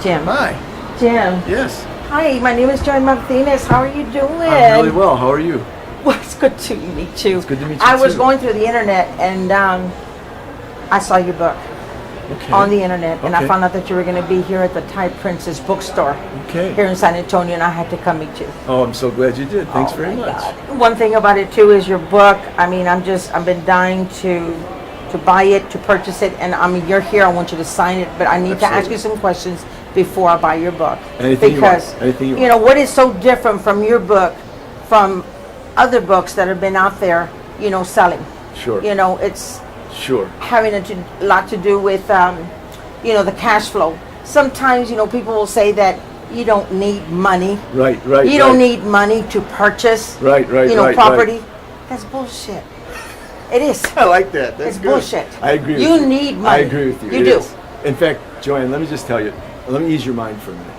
Jim. Hi. Jim. Yes. Hi, my name is Joan Martinez. How are you doing? I'm really well. How are you? Well, it's good to meet you. It's good to meet you I was too. going through the internet and I saw your book on the internet, and I found out that you were going to be here at the Thai Princess bookstore here in San Antonio, and I had to come meet you. Oh, I'm so glad you did. Thanks very much. God. One thing about it too is your book. I mean, I've been dying to buy it, to purchase it, and I mean, you're here. I want you to sign it, but I need to ask you some questions before I buy your book. Anything because you want. Anything you you know what is so different from your book from other books that have been out there, you know, selling. Sure. You know, it's having a lot to do with you know, the cash flow. Sometimes, you know, people will say that you don't need money. Right. You don't need money to purchase you know, property. That's bullshit. It is. I like that. That's it's good. bullshit. I agree with you. You need money. I agree with you. You do. In fact, Joanne, let me just tell you, let me ease your mind for a minute.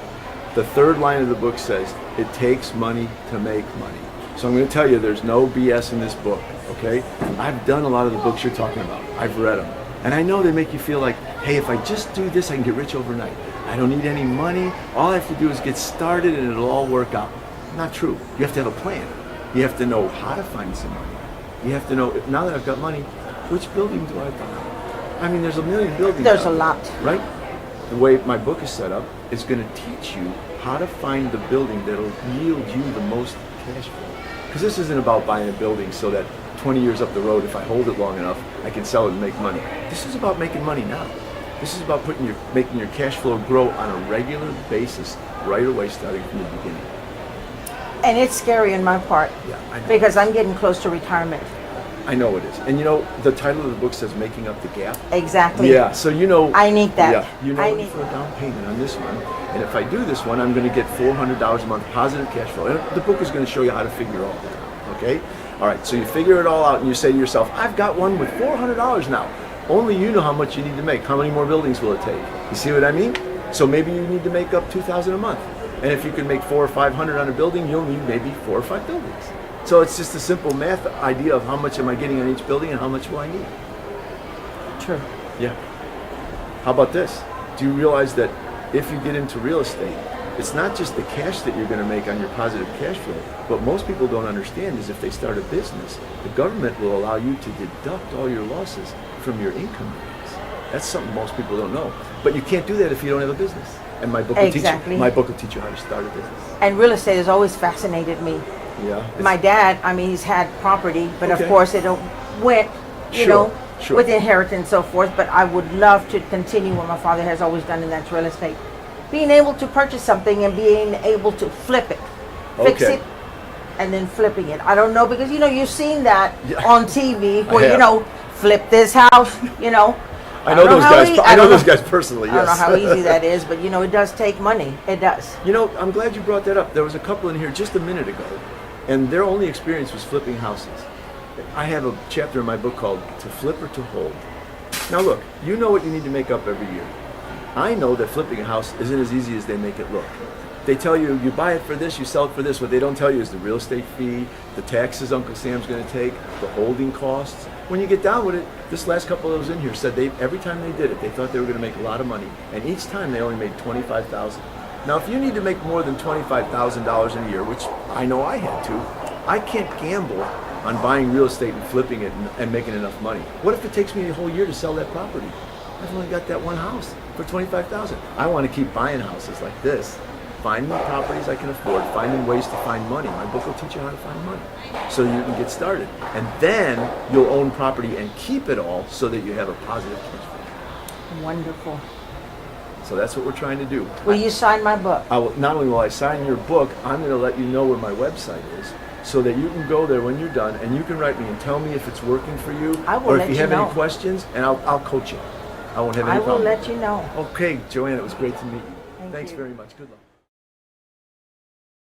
The third line of the book says, it takes money to make money. So I'm going to tell you, there's no BS in this book, okay? I've done a lot of the books you're talking about. I've read them. And I know they make you feel like, hey, if I just do this, I can get rich overnight. I don't need any money. All I have to do is get started and it'll all work out. Not true. You have to have a plan. You have to know how to find some money. You have to know, now that I've got money, which building do I buy? I mean, there's a million buildings. There's a lot. Right? The way my book is set up is going to teach you how to find the building that'll yield you the most cash flow. Because this isn't about buying a building so that 20 years up the road, if I hold it long enough, I can sell it and make money. This is about making money now. This is about making your cash flow grow on a regular basis right away, starting from the beginning. And it's scary in my part. Yeah, I know. Because I'm getting close to retirement. I know it is. And you know, the title of the book says Making Up the Gap. Exactly. Yeah, so you know. I need that. Yeah, you know, I need for a down payment on this one. And if I do this one, I'm going to get $400 a month positive cash flow. And the book is going to show you how to figure all that out, okay? All right, so you figure it all out and you say to yourself, I've got one with $400 now. Only you know how much you need to make. How many more buildings will it take? You see what I mean? So maybe you need to make up $2,000 a month. And if you can make $400 or $500 on a building, you'll need maybe 4 or 5 buildings. So it's just a simple math idea of how much am I getting on each building and how much will I need. True. Yeah. How about this? Do you realize that if you get into real estate, it's not just the cash that you're going to make on your positive cash flow. What most people don't understand is if they start a business, the government will allow you to deduct all your losses from your income earnings. That's something most people don't know. But you can't do that if you don't have a business. And my book will teach you. My book will teach you how to start a business. And real estate has always fascinated me. Yeah. My dad, I mean, he's had property, but of course it went, you know, with inheritance and so forth. But I would love to continue what my father has always done, and that's real estate. Being able to purchase something and being able to flip it, fix it, and then flipping it. I don't know, because, you know, you've seen that on TV where, you know, flip this house, you know. I know those guys. I know those guys personally. Yes. I don't know how easy that is, but you know, it does take money. It does. You know, I'm glad you brought that up. There was a couple in here just a minute ago, and their only experience was flipping houses. I have a chapter in my book called "To Flip or to Hold." Now, look, you know what you need to make up every year. I know that flipping a house isn't as easy as they make it look. They tell you, you buy it for this, you sell it for this. What they don't tell you is the real estate fee, the taxes Uncle Sam's going to take, the holding costs. When you get down with it, this last couple of those in here said every time they did it, they thought they were going to make a lot of money. And each time they only made $25,000. Now, if you need to make more than $25,000 in a year, which I know I had to, I can't gamble on buying real estate and flipping it and making enough money. What if it takes me a whole year to sell that property? I've only got that one house for $25,000. I want to keep buying houses like this, finding the properties I can afford, finding ways to find money. My book will teach you how to find money so you can get started. And then you'll own property and keep it all so that you have a positive cash flow. Wonderful. So that's what we're trying to do. Will you sign my book? Not only will I sign your book, I'm going to let you know where my website is, so that you can go there when you're done and you can write me and tell me if it's working for you, or if you have any questions, and I'll coach you. I won't have any problem. I will let you know. Okay, Joanne, it was great to meet you. Thanks very much. Good luck.